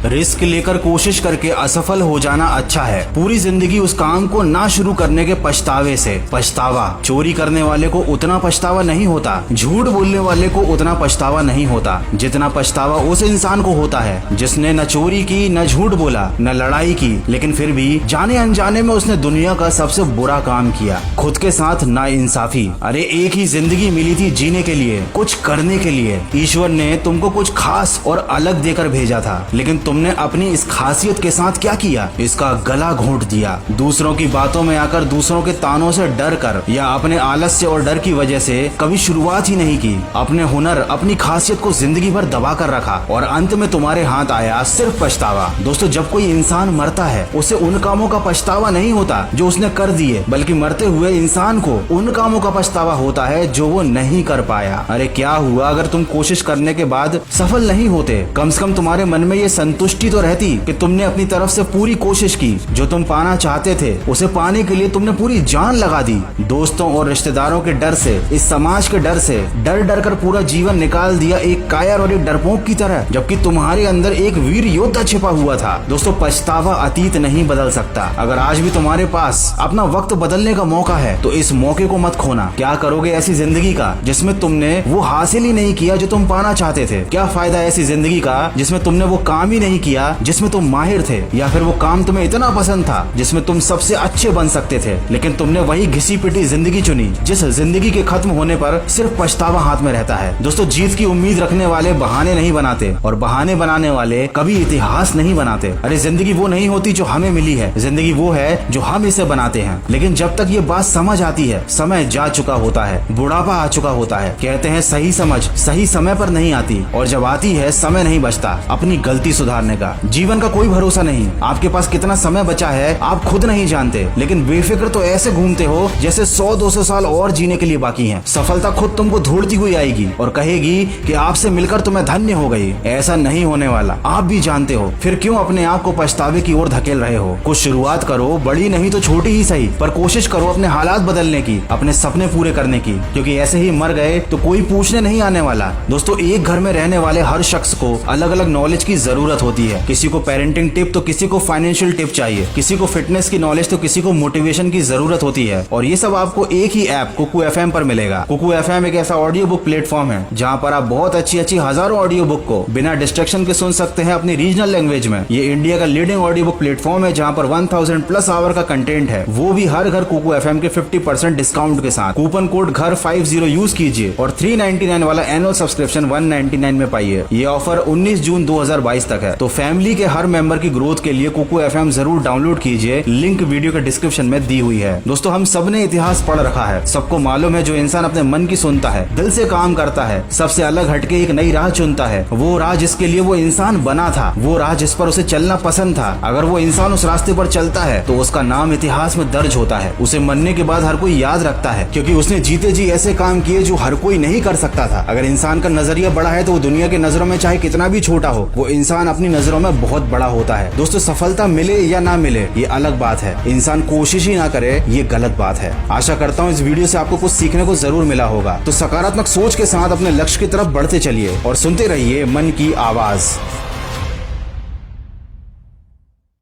Risk लेकर कोशिश करके असफल हो जाना अच्छा है, पूरी जिंदगी उस काम को ना शुरू करने के पछतावे से। पछतावा चोरी करने वाले को उतना पछतावा नहीं होता, झूठ बोलने वाले को उतना पछतावा नहीं होता जितना पछतावा उस इंसान को होता है जिसने न चोरी की, न झूठ बोला, न लड़ाई की, लेकिन फिर भी जाने अनजाने में उसने दुनिया का सबसे बुरा काम किया, खुद के साथ नाइंसाफी। अरे एक ही जिंदगी मिली थी जीने के लिए, कुछ करने के लिए। ईश्वर ने तुमको कुछ खास और अलग देकर भेजा था, लेकिन तुमने अपनी इस खासियत के साथ क्या किया? इसका गला घोंट दिया। दूसरों की बातों में आकर, दूसरों के तानों से डर कर या अपने आलस्य और डर की वजह से कभी शुरुआत ही नहीं की। अपने हुनर, अपनी खासियत को जिंदगी भर दबा कर रखा और अंत में तुम्हारे हाथ आया सिर्फ पछतावा। दोस्तों, जब कोई इंसान मरता है उसे उन कामों का पछतावा नहीं होता जो उसने कर दिए, बल्कि मरते हुए इंसान को उन कामों का पछतावा होता है जो वो नहीं कर पाया। अरे क्या हुआ अगर तुम कोशिश करने के बाद सफल नहीं होते? कम से कम तुम्हारे मन में ये संतुष्टि तो रहती कि तुमने अपनी तरफ से पूरी कोशिश की, जो तुम पाना चाहते थे उसे पाने के लिए तुमने पूरी जान लगा दी। दोस्तों और रिश्तेदारों के डर से, इस समाज के डर से डर डर कर पूरा जीवन निकाल दिया एक कायर और एक डरपोक की तरह, जबकि तुम्हारे अंदर एक वीर योद्धा छिपा हुआ था। दोस्तों, पछतावा अतीत नहीं बदल सकता। अगर आज भी तुम्हारे पास अपना वक्त बदलने का मौका है तो इस मौके को मत खोना। क्या करोगे ऐसी जिंदगी का जिसमें तुमने वो हासिल ही नहीं किया जो तुम पाना चाहते थे? क्या फायदा ऐसी जिंदगी का जिसमें तुमने वो काम ही नहीं किया जिसमें तुम माहिर थे, या फिर वो काम तुम्हें इतना पसंद था जिसमें तुम सबसे अच्छे बन सकते थे, लेकिन तुमने वही घिसी पिटी जिंदगी चुनी जिस जिंदगी के खत्म होने पर सिर्फ पछतावा हाथ में रहता है। दोस्तों, जीत की उम्मीद रखने वाले बहाने नहीं बनाते और बहाने बनाने वाले कभी इतिहास नहीं बनाते। अरे जिंदगी वो नहीं होती जो हमें मिली है, जिंदगी वो है जो हम इसे बनाते हैं। लेकिन जब तक ये बात समझ आती है, समय जा चुका होता है, बुढ़ापा आ चुका होता है। कहते हैं सही समझ सही समय पर नहीं आती, और जब आती है समय नहीं बचता अपनी गलती सुधारने का। जीवन का कोई भरोसा नहीं, आपके पास कितना समय बचा है आप खुद नहीं जानते, लेकिन बेफिक्र तो ऐसे घूमते हो जैसे 100-200 साल और जीने के लिए बाकी हैं। सफलता खुद तुमको ढूंढती हुई आएगी और कहेगी कि आपसे मिलकर तुम्हें धन्य हो गई। ऐसा नहीं होने वाला, आप भी जानते हो। फिर क्यों अपने आप को पछतावे की ओर धकेल रहे हो? कुछ शुरुआत करो, बड़ी नहीं तो छोटी ही सही, पर कोशिश करो अपने हालात बदलने की, अपने सपने पूरे करने की, क्योंकि ऐसे ही मर गए तो कोई पूछने नहीं आने वाला। दोस्तों, एक घर में रहने वाले हर शख्स को अलग अलग नॉलेज की जरूरत होती है। किसी को पेरेंटिंग टिप तो किसी को फाइनेंशियल टिप चाहिए, किसी को फिटनेस की नॉलेज तो किसी को मोटिवेशन की जरूरत होती है, और ये सब आपको एक ही ऐप कुकू FM पर मिलेगा। कुकू FM एक ऐसा ऑडियो बुक प्लेटफॉर्म है जहाँ पर आप बहुत अच्छी हजारों ऑडियो बुक को बिना डिस्ट्रैक्शन के सुन सकते हैं अपनी रीजनल लैंग्वेज में। ये इंडिया का लीडिंग ऑडियो बुक प्लेटफॉर्म है जहाँ पर 1000+ आवर का कंटेंट है, वो भी हर घर कुकू FM के 50% डिस्काउंट के साथ। कूपन कोड घर50 यूज कीजिए और 399 वाला एनुअल सब्सक्रिप्शन 199 में पाइए। ये ऑफर 19 जून 2022 तक है। तो फैमिली के हर मेंबर की ग्रोथ के लिए कुकू FM जरूर डाउनलोड कीजिए, लिंक वीडियो के डिस्क्रिप्शन में दी हुई है। दोस्तों, हम सब ने इतिहास पढ़ रखा है, सबको मालूम है जो इंसान अपने मन की सुनता है, दिल से काम करता है, सबसे अलग हटके एक नई राह चुनता है, वो राह जिसके लिए वो इंसान बना था, वो राह जिस पर उसे चलना पसंद था, अगर वो इंसान उस रास्ते पर चलता है तो उसका नाम इतिहास में दर्ज होता है। उसे मरने के बाद हर कोई याद रखता है, क्योंकि उसने जीते जी ऐसे काम किए जो हर कोई नहीं कर सकता था। अगर इंसान का नजरिया बड़ा है तो वो दुनिया की नजरों में चाहे कितना भी छोटा हो, वो इंसान अपनी नजरों में बहुत बड़ा होता है। दोस्तों, सफलता मिले या ना मिले ये अलग बात है, इंसान कोशिश ही ना करे ये गलत बात है। आशा करता हूँ इस वीडियो से आपको कुछ सीखने को जरूर मिला होगा। तो सकारात्मक सोच के साथ अपने लक्ष्य की तरफ बढ़ते चलिए और सुनते रहिए मन की आवाज।